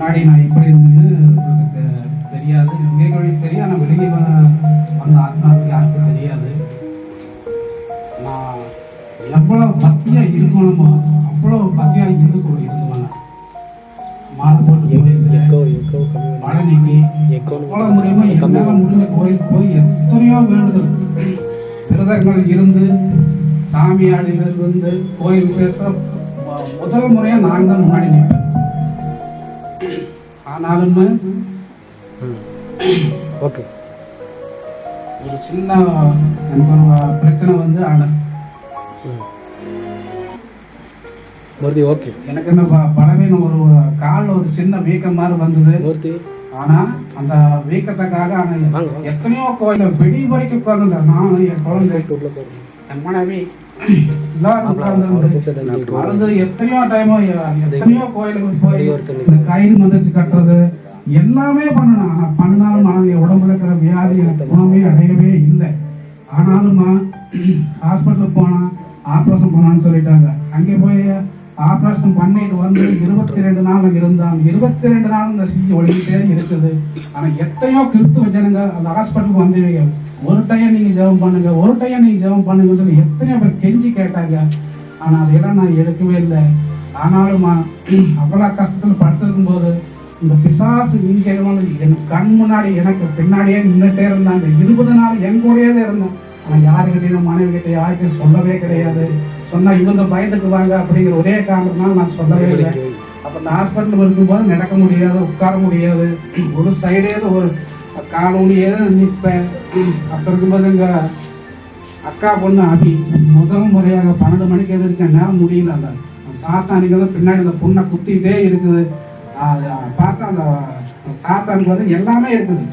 முன்னாடி நான் எப்படி இருந்தேன்னு உங்களுக்கு தெரியாது, உங்களுக்கு தெரியும். ஆனால் வெளியே வந்த ஆத்மாவுக்கு யாருக்கும் தெரியாது. நான் எவ்வளோ பக்தியாக இருக்கணுமோ அவ்வளோ பக்தியாக இருந்துக்கணும். மாலை போட்டு பழனிக்கு எவ்வளோ முடியுமோ என்னால முடிஞ்ச கோயிலுக்கு போய் எத்தனையோ வேண்டுதல் விரதங்கள் இருந்து சாமியாடிகள் இருந்து கோயில் சேர்த்த முதல் முறையாக நான் தான் முன்னாடி நிற்பேன். ஆனாலும் ஓகே, ஒரு சின்ன எனக்கு ஒரு பிரச்சனை வந்து மூர்த்தி ஓகே, எனக்கு என்ன பலவீனம், ஒரு காலில் ஒரு சின்ன வீக்கம் மாதிரி வந்தது மூர்த்தி. ஆனால் அந்த வீக்கத்துக்காக எத்தனையோ கோயில வெடி வரைக்கும் உட்கார்ந்து நானும் என் குழந்தை என் மனைவி உட்கார்ந்து எத்தனையோ டைமோ எத்தனையோ கோயிலுக்கு போய் இந்த கயிறு மந்திரிச்சு கட்டுறது எல்லாமே பண்ணணும். ஆனால் பண்ணாலும் ஆனால் உடம்புல இருக்கிற வியாதி குணமே அடையவே இல்லை. ஆனாலும் ஹாஸ்பிட்டலுக்கு போனா ஆப்ரேஷன் பண்ணான்னு சொல்லிட்டாங்க. அங்கே போய் ஆப்ரேஷன் பண்ணிட்டு வந்து 22 நாள் இருந்தாங்க. 22 நாள் இந்த ஒழிக்கிட்டே இருக்குது. ஆனால் எத்தனையோ கிறிஸ்துவ ஜனங்க அந்த ஹாஸ்பிட்டலுக்கு வந்தவங்க ஒரு டைம் நீங்கள் ஜெபம் பண்ணுங்க, ஒரு டைம் நீங்கள் ஜெபம் பண்ணுங்கன்னு சொல்லி எத்தனையோ பேர் கெஞ்சி கேட்டாங்க. ஆனால் அதெல்லாம் நான் எடுக்கவே இல்லை. ஆனாலும் அவ்வளோ கஷ்டத்தில் படுத்திருக்கும் போது இந்த பிசாசு இங்கே எனக்கு கண் முன்னாடி எனக்கு பின்னாடியே நின்றுட்டே இருந்தாங்க. 20 நாள் என் கூடயே தான் இருந்தேன். ஆனால் யாருக்கிட்டையும் மனைவி கிட்ட யாருக்கிட்டையும் சொல்லவே கிடையாது. சொன்னால் இவங்க பயந்துக்கு வாங்க அப்படிங்கிற ஒரே காரணத்தினால நான் சொல்லவே இல்லை. அப்போ இந்த ஹாஸ்பிட்டலில் இருக்கும்போது நடக்க முடியாது, உட்கார முடியாது, ஒரு சைடே ஒரு காலூனியே நிற்பேன். அப்போ இருக்கும்போது எங்கள் அக்கா பொண்ணு அபி முதல் முறையாக 12 மணிக்கு எதிர்த்தேன். நேரம் முடியல. அந்த சாத்தானிக்கு வந்து பின்னாடி அந்த பொண்ணை குத்திக்கிட்டே இருக்குது. பார்த்தா அந்த சாத்தானுக்கு வந்து எல்லாமே இருக்குது,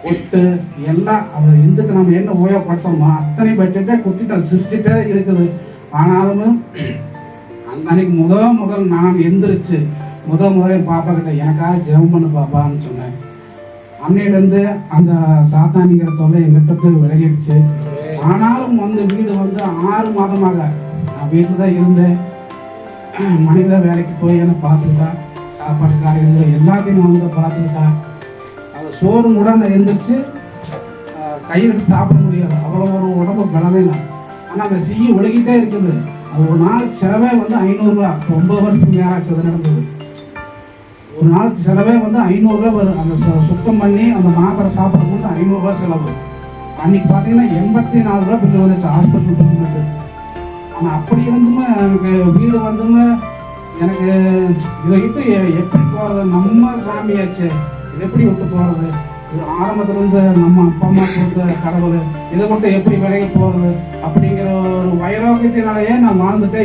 ஒட்டு எல்லாம். அவர் இந்துக்கு நம்ம என்ன உபயோகப்படுத்தணுமோ அத்தனை பட்சத்தே குத்திட்டு அது சிரிச்சுட்டே இருக்குது. ஆனாலும் அந்த அன்னைக்கு முதல் நான் எந்திரிச்சு முறை பாப்பா கிட்ட எனக்காக ஜெபம் பண்ணு பாப்பான்னு சொன்னேன். அன்னையிலேருந்து அந்த சாத்தானிங்கிற தொல்லை எங்கிட்ட விலகிடுச்சு. ஆனாலும் வந்து வீடு வந்து 6 மாதமாக நான் வீட்டில் தான் இருந்தேன். மனித வேலைக்கு போய் என்ன பார்த்துக்கிட்டா, சாப்பாடு காரியங்கள் எல்லாத்தையும் நான் வந்து பார்த்துக்கிட்டா. அந்த சோறு கூட நான் எழுந்திரிச்சு கையில் எடுத்து சாப்பிட முடியாது, அவ்வளோ ஒரு உடம்பு பலமே இல்லை. ஆனால் அந்த சீ ஒழுகிட்டே இருக்குது. அது ஒரு நாளுக்கு செலவே வந்து 500 ரூபா. 9 வருஷத்துக்கு மேலாச்சு அது நடந்தது. ஒரு நாளுக்கு செலவே வந்து 500 ரூபா வரும். அந்த சுத்தம் பண்ணி அந்த மாத்திரை சாப்பிட்றதுக்கு 500 ரூபா செலவு. அன்னைக்கு பார்த்தீங்கன்னா 84 ரூபா பில்லு வந்துச்சு ஹாஸ்பிட்டல் பில் மட்டும். ஆனால் அப்படி இருந்துமே எனக்கு வீடு வந்துமே எனக்கு இதை விட்டு எப்படி போகிறது, நம்ம சாமியாச்சு இதை எப்படி விட்டு போகிறது, இது ஆரம்பத்துலேருந்து நம்ம அப்பா அம்மா கொடுத்த கடவுள், இதை விட்டு எப்படி விலகி போகிறது அப்படிங்கிற ஒரு வைராக்கியத்தினாலேயே நான் வாழ்ந்துட்டே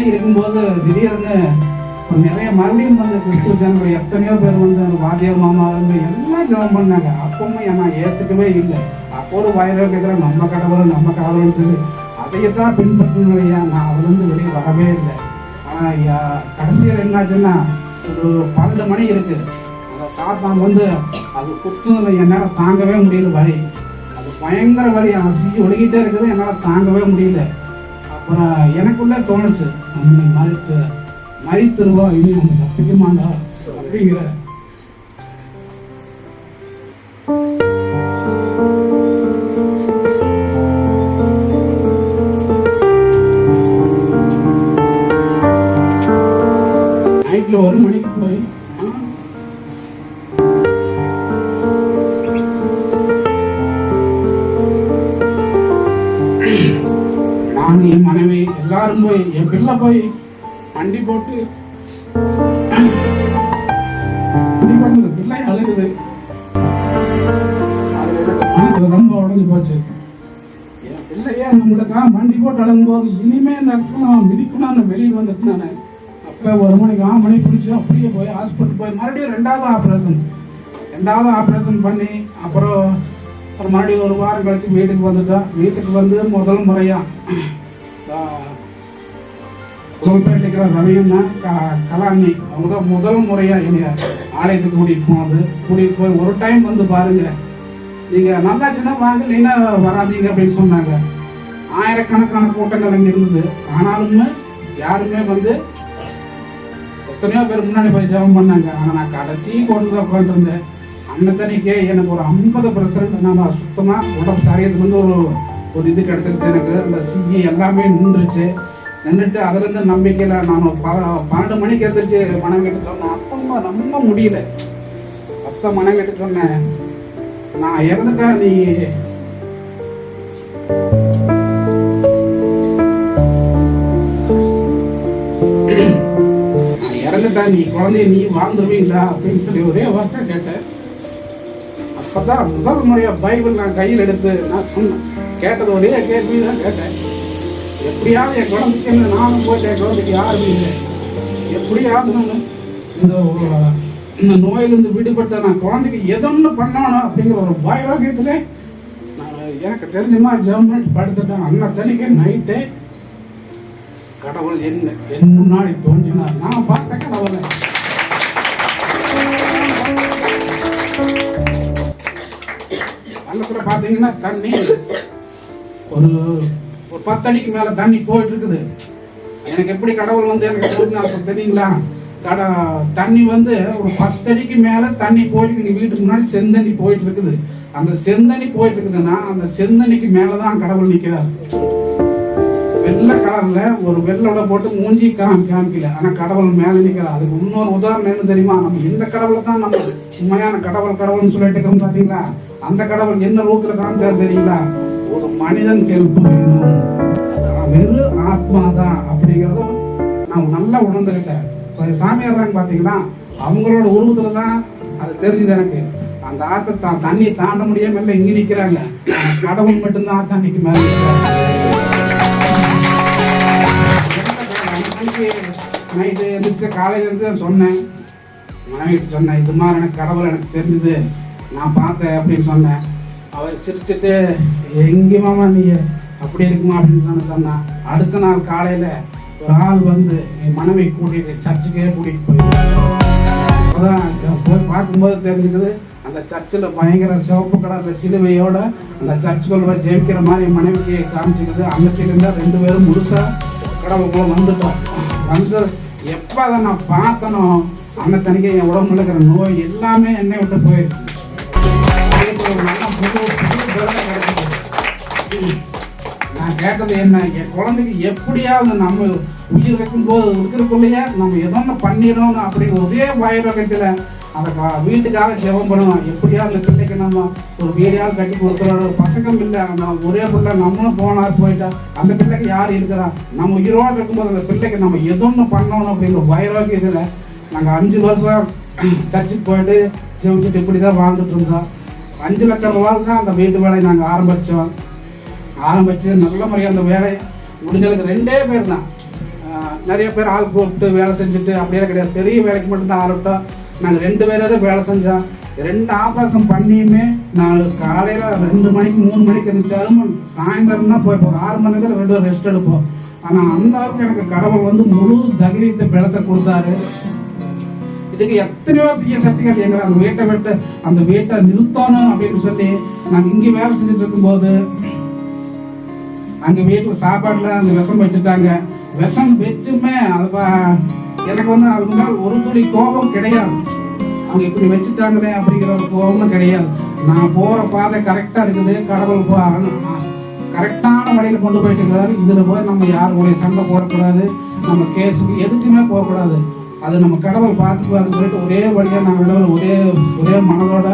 இருக்கும்போது திடீர்னு நிறைய மறுபடியும் வந்து கிறிஸ்துவ ஜனங்கள் எத்தனையோ பேர் வந்து வாத்தியார் மாமா இருந்து எல்லாம் ஜெபம் பண்ணாங்க. அப்பவும் நான் ஏற்றுக்கவே இல்லை. அப்போ ஒரு வைராக்கியத்தில் நம்ம கடவுள்னு சொல்லி அதையத்தான் பின்பற்றினோம். நான் அதுலேருந்து வெளியே வரவே இல்லை. ஆனால் கடைசியில் என்னாச்சுன்னா ஒரு 12 மணி இருக்கு. அந்த சாத்தான் வந்து அது குத்துனதில் என்னால் தாங்கவே முடியல. வலி அது பயங்கர வலி. அந்த சீ ஒழுகிட்டே இருக்குது, என்னால் தாங்கவே முடியல. அப்புறம் எனக்குள்ளே தோணுச்சு, நம்ம மறித்துருவோம், இனி நம்ம தப்பிக்க மாட்டா அப்படிங்கிற. நைட்ல 1 மணிக்கு போய் நான் என் மனைவி எல்லாரும் போய் என் பிள்ளை போய் வண்டி போட்டு பிள்ளை அழுகுது. அது எனக்கு மனசு ரொம்ப உடஞ்சு போச்சு. என் பிள்ளையே நம்மளுக்காக வண்டி போட்டு அழுகும்போது இனிமே இந்த இடத்துல மிதிக்கணும்னு வெளியே வந்துட்டு நான் அப்போ 1 மணிக்கு 6 மணி பிடிச்சி அப்படியே போய் ஹாஸ்பிட்டல் போய் மறுபடியும் 2வது ஆப்ரேஷன் பண்ணி அப்புறம் மறுபடியும் 1 வாரம் கழிச்சு வீட்டுக்கு வந்துட்டோம். வீட்டுக்கு வந்து முதல் முறையாக புதுப்பேட்டைக்கிற ரவியன்னா கலாமி அவங்க தான் முதல் முறையாக என்னை ஆலயத்துக்கு கூட்டிகிட்டு போய் ஒரு டைம் வந்து பாருங்க, நீங்கள் நல்லா சின்ன வாங்க இல்லைன்னா வராதீங்க அப்படின்னு சொன்னாங்க. ஆயிரக்கணக்கான கூட்டங்கள் அங்கே இருந்தது. ஆனாலுமே யாருமே வந்து எத்தனையோ பேர் முன்னாடி போய் ஜெபம் பண்ணாங்க. ஆனால் நான் கடைசி கோட்டில் தான் உட்காந்துருந்தேன். அன்னத்தனைக்கே எனக்கு ஒரு 50% நம்ம சுத்தமாக உடம்பு சரியத்துக்கு வந்து ஒரு இது கிடச்சிருச்சு. எனக்கு அந்த சிஜி எல்லாமே நின்றுச்சு. நின்றுட்டு அதுலேருந்து நம்பிக்கையில் நான் 12 மணிக்கு எழுந்திரிச்சு மனம் கேட்டு சொன்னேன். அப்போ நம்ப முடியல. அப்போ மனம் கேட்டு சொன்னேன், நான் இறந்துட்டா நீ குழந்தைய நீ வாழ்ந்துருவீங்களா அப்படின்னு சொல்லி ஒரே வார்த்தை கேட்டேன். அப்பதான் முதல் முறையா பைபிள் நான் கையில் எடுத்து நான் சொன்னேன். கேட்டது ஒரே கேள்வி தான் கேட்டேன். எப்படியாவது என் குழந்தைக்கு நானும் போயிட்டு என் குழந்தைக்கு யாருமே இல்லை, எப்படியாவது இந்த நோயிலிருந்து விடுபட்ட நான் குழந்தைக்கு எதொன்னு பண்ணணும் அப்படிங்கிற ஒரு வைராக்கியத்திலே நான் எனக்கு தெரிஞ்ச மாதிரி ஜெபம் பண்ணிட்டு படுத்துட்டேன். அன்னத்தன்னைக்கு நைட்டே கடவுள் என் முன்னாடி தோன்றினார். நான் பார்த்த கடவுளை பள்ளத்துல பார்த்தீங்கன்னா தண்ணி ஒரு 10 அடிக்கு மேல தண்ணி போயிட்டு இருக்குது. எனக்கு எப்படி கடவுள் வந்து எனக்கு தெரியுங்களா? தண்ணி வந்து ஒரு 10 அடிக்கு மேல தண்ணி போயிட்டு எங்க வீட்டுக்கு முன்னாடி செந்தண்ணி போயிட்டு இருக்குது. அந்த செந்தண்ணி போயிட்டு இருக்குதுன்னா அந்த செந்தண்ணிக்கு மேலதான் கடவுள் நிற்கிறார். வெள்ளை கலர்ல ஒரு வெள்ளோட போட்டு மூஞ்சி காமிக்கல, ஆனா கடவுள் மேல நிற்கிறார். அதுக்கு இன்னொரு உதாரணம் என்ன தெரியுமா? நம்ம இந்த கடவுளை தான் நம்ம உண்மையான கடவுள்னு சொல்லிட்டு இருக்கோம் பாத்தீங்களா? அந்த கடவுள் என்ன ரூபத்துல காமிச்சாரு தெரியுங்களா? ஒரு மனிதன் கேள்வி வேணும், வெறும் ஆத்மா தான் அப்படிங்கிறதும் நான் நல்லா உணர்ந்துக்கிட்டேன். சாமியார்றாங்க பாத்தீங்களா, அவங்களோட உருவத்துல தான் அது தெரிஞ்சுது எனக்கு. அந்த ஆற்றை தண்ணி தாண்ட முடியாம இல்லை இங்க நிக்கிறாங்க. கடவுள் மட்டும்தான் தண்ணிக்கு மேல நைட்டு எழுந்திரிச்சு காலையில இருந்து சொன்னேன், மனைவிட்டு சொன்னேன், இது மாதிரி எனக்கு கடவுள் எனக்கு தெரிஞ்சுது, நான் பார்த்தேன் அப்படின்னு சொன்னேன். அவர் சிரிச்சுட்டு எங்கேயுமாமா நீ அப்படி இருக்குமா அப்படின்னு சொன்னான். அடுத்த நாள் காலையில ஒரு ஆள் வந்து என் மனைவி கூட்டிட்டு சர்ச்சுக்கே கூட்டிட்டு போய் பார்க்கும்போது தெரிஞ்சுக்குது, அந்த சர்ச்சில் பயங்கர சிவப்பு கலர்ல சிலுவையோட அந்த சர்ச்சுக்குள்ள ஜெயிக்கிற மாதிரி என் மனைவிக்கு காமிச்சிக்குது. அங்கத்திலிருந்தா 2 பேரும் முழுசா கடவுளுக்குள்ள வந்துட்டோம். வந்து எப்போ அதை நான் பார்த்தனோ அந்த தனிக்கு என் உடம்புல இருக்கிற நோய் எல்லாமே என்னை விட்டு போயிருக்கு. நான் கேட்டது என்ன, என் குழந்தைக்கு எப்படியாவது நம்ம உயிர் வைக்கும்போது இருக்கிறக்குள்ளேயே நம்ம எதொன்னு பண்ணிடணும் அப்படிங்கிற ஒரே வைரகத்தில் அந்த வீட்டுக்காக ஜெபம் பண்ணுவோம். எப்படியாவது அந்த பிள்ளைக்கு நம்ம ஒரு வீடியாவது கட்டி கொடுக்குறோட பசங்கம் இல்லை, அந்த ஒரே பிள்ளை நம்மளும் போனார் போயிட்டா அந்த பிள்ளைக்கு யார் இருக்கிறா? நம்ம உயிரோடு இருக்கும்போது அந்த பிள்ளைக்கு நம்ம எதொன்னு பண்ணணும் அப்படிங்கிற வைராக்கியத்தில் நாங்கள் 5 வருஷம் சர்ச்சுக்கு போயிட்டு ஜெபிச்சுட்டு இப்படி தான் வாழ்ந்துட்டு இருந்தோம். 5 லட்சம் ரூபாய் தான் அந்த வீட்டு வேலையை நாங்கள் ஆரம்பித்து நல்ல முறையாக அந்த வேலையை முடிஞ்சதுக்கு 2 பேர் தான். நிறைய பேர் ஆள் கூப்பிட்டு வேலை செஞ்சுட்டு அப்படியே கிடையாது, பெரிய வேலைக்கு மட்டும்தான் ஆள் விட்டோம். நாங்கள் 2 பேரே தான் வேலை செஞ்சோம். 2 ஆப்ரேஷன் பண்ணியுமே நான் காலையில் 2 மணிக்கு 3 மணிக்கு இருந்துச்சாலும் சாயந்தரம் தான் போய் ஒரு 6 மணி நேரம் 2 ரெஸ்ட் எடுப்போம். ஆனால் அந்த அளவுக்கு எனக்கு கடவுள் வந்து முழு தைரியத்தை பலத்தை கொடுத்தாரு. இதுக்கு எத்தனையோ தீய சக்திகள் எங்களை அந்த வீட்டை நிறுத்தணும் அப்படின்னு சொல்லி நாங்கள் இங்கே வேலை செஞ்சுட்டு இருக்கும்போது அங்கே வீட்டில் சாப்பாட்டில் அந்த விஷம் வச்சுட்டாங்க. விஷம் வச்சுமே அது எனக்கு வந்து அதுக்கு மேல் ஒரு துளி கோபம் கிடையாது. அவங்க இப்படி வச்சுட்டாங்களே அப்படிங்கிற ஒரு கோபமும் கிடையாது. நான் போகிற பாதை கரெக்டாக இருக்குது, கடவுள் கரெக்டான வழியில் கொண்டு போயிட்டு இருக்கிறாரு. இதில் போய் நம்ம யார் கூட சண்டை போடக்கூடாது, நம்ம கேஸுக்கு எதுக்குமே போகக்கூடாது, அது நம்ம கடவுள் பார்த்துக்குவாருன்னு சொல்லிட்டு ஒரே வழியாக நாங்கள் ஒரே மனதோட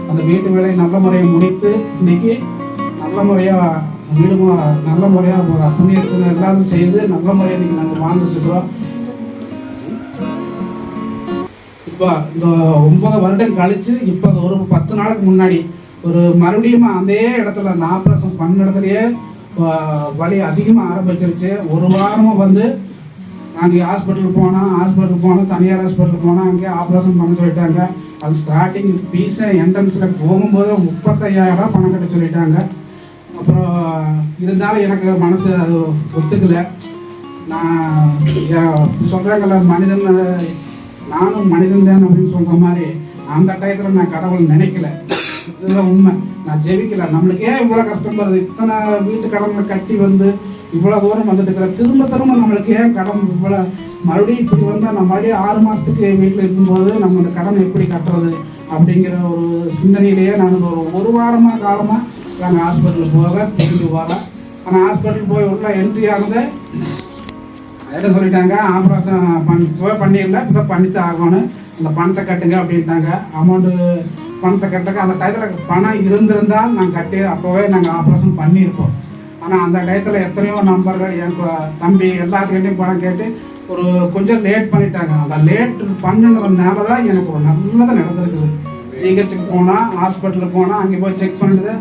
அந்த வீட்டு வேலையை நல்ல முறையை முடித்து இன்னைக்கு நல்ல முறையாக நல்ல முறையாக புண்ணியச்சனை எல்லாரும் செய்து நல்ல முறையாக இன்னைக்கு நாங்கள் வாழ்ந்துட்டுருக்கிறோம். இப்போ இந்த 9 வருடம் கழிச்சு இப்போ ஒரு 10 நாளுக்கு முன்னாடி ஒரு மறுபடியும் அதே இடத்துல அந்த ஆப்ரேஷன் பண்ண இடத்துலயே வலி அதிகமாக ஆரம்பிச்சிருச்சு. ஒரு வாரமாக வந்து நாங்கள் ஹாஸ்பிட்டலுக்கு போனோம், தனியார் ஹாஸ்பிட்டலுக்கு போனோம். அங்கேயே ஆப்ரேஷன் பண்ண சொல்லிட்டாங்க. அது ஸ்டார்டிங் ஃபீஸை என்ட்ரன்ஸில் போகும்போது 35,000 பணம் கட்ட சொல்லிட்டாங்க. அப்புறம் இருந்தாலும் எனக்கு மனசு அது ஒத்துக்கலை. நான் சொல்கிறாங்கல்ல மனிதன், நானும் மனிதன் தான் அப்படின்னு சொல்கிற மாதிரி அந்த டயத்தில் நான் கடவுள் நினைக்கல. இதுதான் உண்மை. நான் ஜெபிக்கல. நம்மளுக்கு ஏன் இவ்வளோ கஷ்டம் வருது? இத்தனை வீட்டு கடவுளை கட்டி வந்து இவ்வளோ தூரம் வந்துட்டு இருக்கிற திரும்ப நம்மளுக்கு ஏன் கடன் இவ்வளோ மறுபடியும் இப்படி வந்தால் நம்ம மறுபடியும் 6 மாதத்துக்கு வீட்டில் இருக்கும்போது நம்ம இந்த கடன் எப்படி கட்டுறது அப்படிங்கிற ஒரு சிந்தனையிலேயே நான் ஒரு வாரமாக காலமாக நாங்கள் ஹாஸ்பிட்டலுக்கு போக திரும்பி வரேன். ஆனால் ஹாஸ்பிட்டல் போய் உள்ள என்ட்ரி ஆனது என்ன சொல்லிட்டாங்க, ஆப்ரேஷன் பண்ணிடல, இப்போ பண்ணித்தான் ஆகணும், அந்த பணத்தை கட்டுங்க அப்படின்ட்டாங்க. அமௌண்ட்டு பணத்தை கட்டுங்க. அந்த டயத்தில் பணம் இருந்திருந்தால் நாங்கள் கட்டி அப்போவே நாங்கள் ஆப்ரேஷன் பண்ணியிருப்போம். ஆனால் அந்த டயத்தில் எத்தனையோ நம்பர்கள் என் தம்பி எல்லாத்துக்கிட்டையும் பணம் கேட்டு ஒரு கொஞ்சம் லேட் பண்ணிட்டாங்க. அந்த லேட் பண்ணுறதுனால தான் எனக்கு ஒரு நல்லதாக நடந்திருக்குது. ஜிஹெச்சுக்கு போனால், ஹாஸ்பிட்டலுக்கு போனால், அங்கே போய் செக் பண்ணிட்டு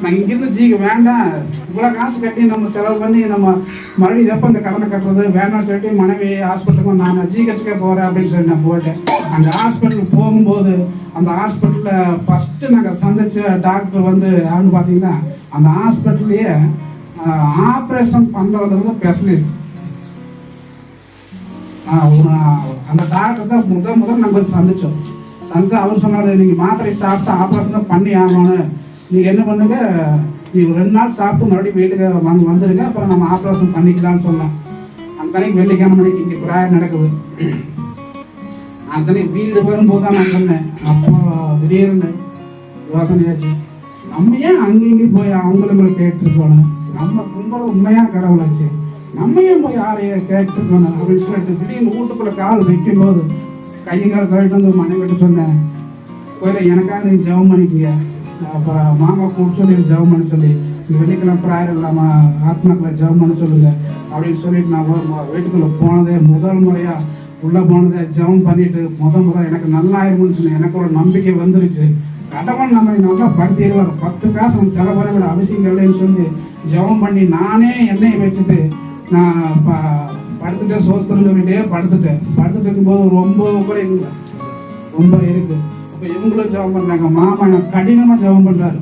நான் இங்கேருந்து வேண்டாம், இவ்வளோ காசு கட்டி நம்ம செலவு பண்ணி நம்ம மறுபடியும் எப்போ இந்த கடனை கட்டுறது வேண்டாம்னு சொல்லிட்டு மனைவி ஹாஸ்பிட்டலுக்கு நான் ஜிஹெச்சுக்கே போகிறேன் அப்படின்னு சொல்லி நான் போயிட்டேன். அந்த ஹாஸ்பிட்டலுக்கு போகும்போது அந்த ஹாஸ்பிட்டலில் ஃபஸ்ட்டு நாங்கள் சந்தித்த டாக்டர் வந்து யாருன்னு பார்த்தீங்கன்னா, அந்த ஹாஸ்பிட்டல்லையே ஆப்ரேஷன் பண்ணுறதுல ஸ்பெஷலிஸ்ட். அந்த டாக்டர் தான் முதல் நம்ம சந்தித்தோம். அவர் சொன்னார், நீங்கள் மாத்திரை சாப்பிட்டு ஆப்ரேஷன் தான் பண்ணி ஆகணும், நீங்கள் என்ன பண்ணுங்க, நீங்கள் 2 நாள் சாப்பிட்டு மறுபடியும் வீட்டுக்கு வந்துடுங்க, அப்புறம் நம்ம ஆப்ரேஷன் பண்ணிக்கலாம்னு சொன்னோம். அந்த அன்னைக்கு வெள்ளிக்கிழமை மணிக்கு இங்கே ப்ரேயர் நடக்குது. அந்த அன்னைக்கு வீடு வரும்போது தான் நான் சொன்னேன். அப்போ திடீர்னு யோசனையாச்சு, நம்ம ஏன் அங்கேயும் போய் அவங்களும் கேட்டுருக்கோணும், நம்ம கும்பல உண்மையாக கடவுளாச்சு, நம்ம ஏன் போய் யாரையும் கேட்டுருக்கணும் அப்படின்னு சொல்லிட்டு திடீர்னு வீட்டுக்குள்ளே கால் வைக்கும்போது கையங்கால் கழிட்டு வந்து மனைவிட்டு சொன்னேன், கோயில எனக்காக நீ ஜெபம் பண்ணிக்கங்க, அப்புறம் மாமா கூப்பிட்டு சொல்லி ஜெபம் பண்ண சொல்லி வெள்ளிக்கிழமை ப்ராயர் இல்லாமல் ஆத்மாக்களை ஜெபம் பண்ண சொல்லுங்க அப்படின்னு சொல்லிட்டு நான் வீட்டுக்குள்ளே போனதே முதல் முறையாக உள்ளே போனதே ஜெபம் பண்ணிட்டு முதல் எனக்கு நல்லாயிருக்கும்னு சொல்லி எனக்கு ஒரு நம்பிக்கை வந்துருச்சு. கடவுள் நம்ம நல்லா படுத்திடுவார், 10 காசு நம்ம செலவு பண்ண வேண்டிய அவசியம் இல்லைன்னு சொல்லி ஜெபம் பண்ணி நானே எண்ணெயை வச்சுட்டு நான் படுத்துட்டு சோஸ்திரம் சொல்லிட்டே படுத்துட்டு இருக்கும்போது ஒரு 9 கூட இருக்குங்க, 9 இருக்கு. அப்போ இவங்களும் ஜெபம் பண்ணுறாங்க. மாமா கடினமாக ஜெபம் பண்ணுறாரு,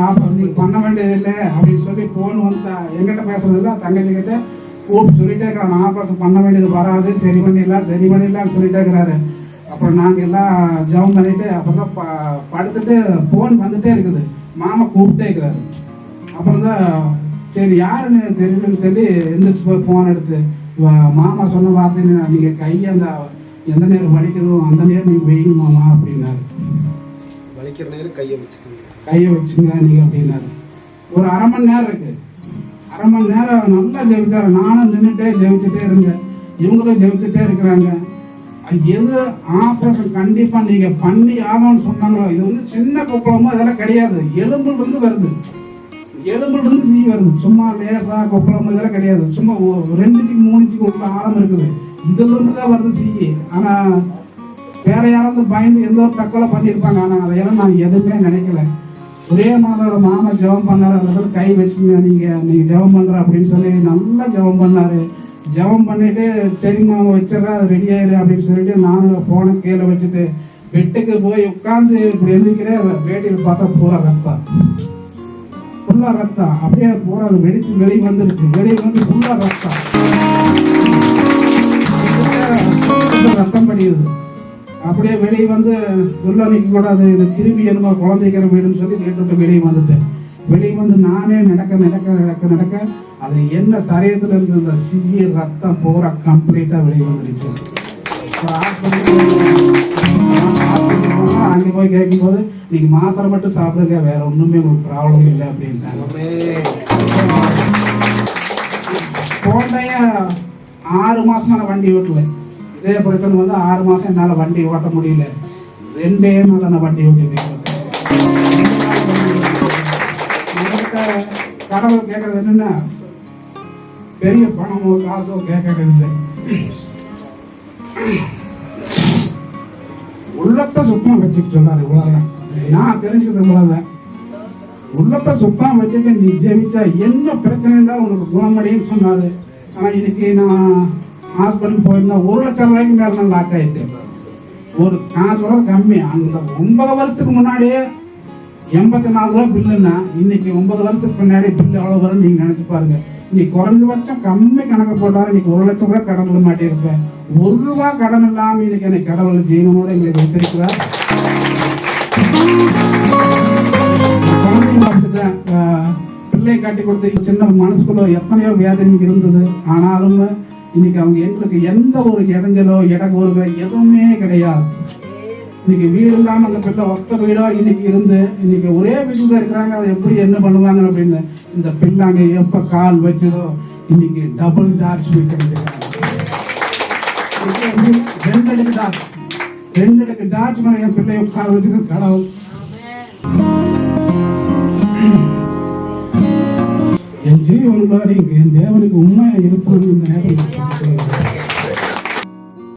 ஆஃபர் நீங்கள் பண்ண வேண்டியது இல்லை அப்படின்னு சொல்லி ஃபோன் வந்து எங்கிட்ட பேசுறதில்ல, தங்கச்சிக்கிட்ட கூப்பிட்டு சொல்லிட்டே இருக்கிறான், ஆப்ரேஷன் பண்ண வேண்டியது வராது, சரி பண்ணிடலாம்னு சொல்லிட்டே இருக்கிறாரு. அப்புறம் நாங்கள் எல்லாம் ஜெபம் பண்ணிட்டு அப்புறம் தான் படுத்துட்டு ஃபோன் வந்துட்டே இருக்குது, மாமா கூப்பிட்டே இருக்கிறாரு. அப்புறம் தான் சரி யாருன்னு தெரியலன்னு சொல்லி எந்திரிச்சு போய் ஃபோன் எடுத்து மாமா சொன்ன வார்த்தை, நீங்கள் கையை அந்த எந்த நேரம் வலிக்குதோ அந்த நேரம் நீங்கள் வெயிங்க மாமா அப்படின்னாரு. வலிக்கிற நேரம் கையை வச்சுங்க நீங்கள் அப்படின்னாரு. ஒரு 1/2 மணி நேரம் இருக்குது, 1/2 மணி நேரம் நல்லா ஜெபித்தாரு. நானும் நின்றுட்டே ஜெபிச்சுட்டே இருந்தேன், இவங்களும் ஜெபிச்சுட்டே இருக்கிறாங்க. எது ஆப்ரேஷன் கண்டிப்பாக நீங்கள் பண்ணி ஆகணும்னு சொன்னாங்களோ, இது வந்து சின்ன கொப்பளமோ அதெல்லாம் கிடையாது, எலும்புலேருந்து வருது, எலும்புலேருந்து சீ வருது, சும்மா லேசாக கொப்பளமோ இதெல்லாம் கிடையாது, சும்மா 2 இன்ச்சுக்கு 3 இன்ச்சுக்கு உள்ள ஆழம் இருக்குது, இதுலேருந்து தான் வருது சீ. ஆனால் வேற யாராவது பயந்து எந்த ஒரு தற்கொலை பண்ணியிருப்பாங்க. ஆனால் அதையெல்லாம் நான் எதுவுமே நினைக்கல. ஒரே மாதோட மாமா ஜெபம் பண்ணார், அதில் கை வச்சுங்க நீங்கள் ஜெபம் பண்ணுற அப்படின்னு சொல்லி நல்லா ஜெபம் பண்ணார். ஜெபம் பண்ணிட்டு சரி மாமா வச்சிடறா, அது ரெடி ஆயிரு அப்படின்னு சொல்லிட்டு நானும் போன கீழே வச்சுட்டு பெட்டுக்கு போய் உட்காந்து இப்படி எழுந்திக்கிறேன். வேட்டியில் பார்த்தா பூரா ரத்தம் அப்படியே பூரா வெடிச்சு வெளியே வந்துருச்சு. வெளியே வந்து ஃபுல்லா ரத்தம் படியுது. அப்படியே வெளியே வந்து உள்ள நிற்க கூடாது, இது திரும்பி என்னமோ குழந்தைக்கிற வீடுன்னு சொல்லி கேட்டு வெளியே வந்துட்டேன். வெளியே வந்து நானே நடக்க அது என்ன சரீரத்தில் இருந்த இந்த சிறிய ரத்தம் பூரா கம்ப்ளீட்டா வெளியே வந்துருச்சு. அங்கே போய் கேட்கும்போது நீங்க மாத்திரை மட்டும் சாப்பிடுங்க, வேற ஒண்ணுமே உங்களுக்கு ப்ராப்ளம் இல்லை அப்படின்ட்டாங்க. போன்றைய 6 மாசமா நான் வண்டி ஓட்டல. இதே பிரச்சனை வந்து 6 மாசம் என்னால் வண்டி ஓட்ட முடியல. 2 நாள் நான் வண்டி ஓட்டிட்டு கடவுள் கேட்கறது என்னன்னா, பெரிய பணமோ காசோ கேட்கறது உள்ளத்தை சுத்தம் வச்சுக்க சொன்னாரு. இவ்வளவுதான் நான் தெரிஞ்சுக்கிறது. இவ்வளவுதான் உள்ளத்தை சுத்தம் வச்சுட்டு நீ ஜெபிச்சா என்ன பிரச்சனை இருந்தாலும் உனக்கு குணமடைன்னு சொன்னாரு. ஆனா இன்னைக்கு நான் ஹாஸ்பிட்டல் போயிருந்தா 1 லட்சம் ரூபாய்க்கு மேல நான் லாக் ஆயிட்டேன். ஒரு நான் சொல்றது கம்மி. அந்த 9 வருஷத்துக்கு முன்னாடியே 84 ரூபா பில்லுன்னா இன்னைக்கு 9 வருஷத்துக்கு முன்னாடி பில்லு எவ்வளவு வரும்னு நீங்க நினைச்சு பாருங்க. இன்னைக்கு குறைஞ்சபட்சம் கம்மி கணக்கு போட்டாலும் இன்னைக்கு 1 லட்சம் ரூபாய் கடவுள் மாட்டியிருப்பேன். 1 ரூபா கடன் இல்லாம இன்னைக்கு எனக்கு கடவுள் ஜீவனோட எங்களுக்கு வைத்திருக்கிறார். பிள்ளை காட்டி கொடுத்து சின்ன மனசுக்குள்ள எத்தனையோ வேதனை இருந்தது. ஆனாலும் இன்னைக்கு அவங்க எங்களுக்கு எந்த ஒரு இடைஞ்சலோ இடங்கோர்களோ எதுவுமே கிடையாது. இன்னைக்கு வீடு இல்லாம அந்த பிள்ளை ஒத்த வீடோ இன்னைக்கு இருந்து இன்னைக்கு ஒரே வீட்டுல இருக்கிறாங்க. அதை எப்படி என்ன பண்ணுவாங்க அப்படின்னு இந்த பிள்ளை அங்க எப்ப கால் வச்சதோ இன்னைக்கு டபுள் டார்ச் வைக்கிறாங்க. 2 அடுக்கு டார்ச் மேல என் பிள்ளைய உட்கார வச்சுக்க கடவுள். என் ஜீவனுக்கு என் தேவனுக்கு உண்மையா இருப்போம். இந்த நேரம்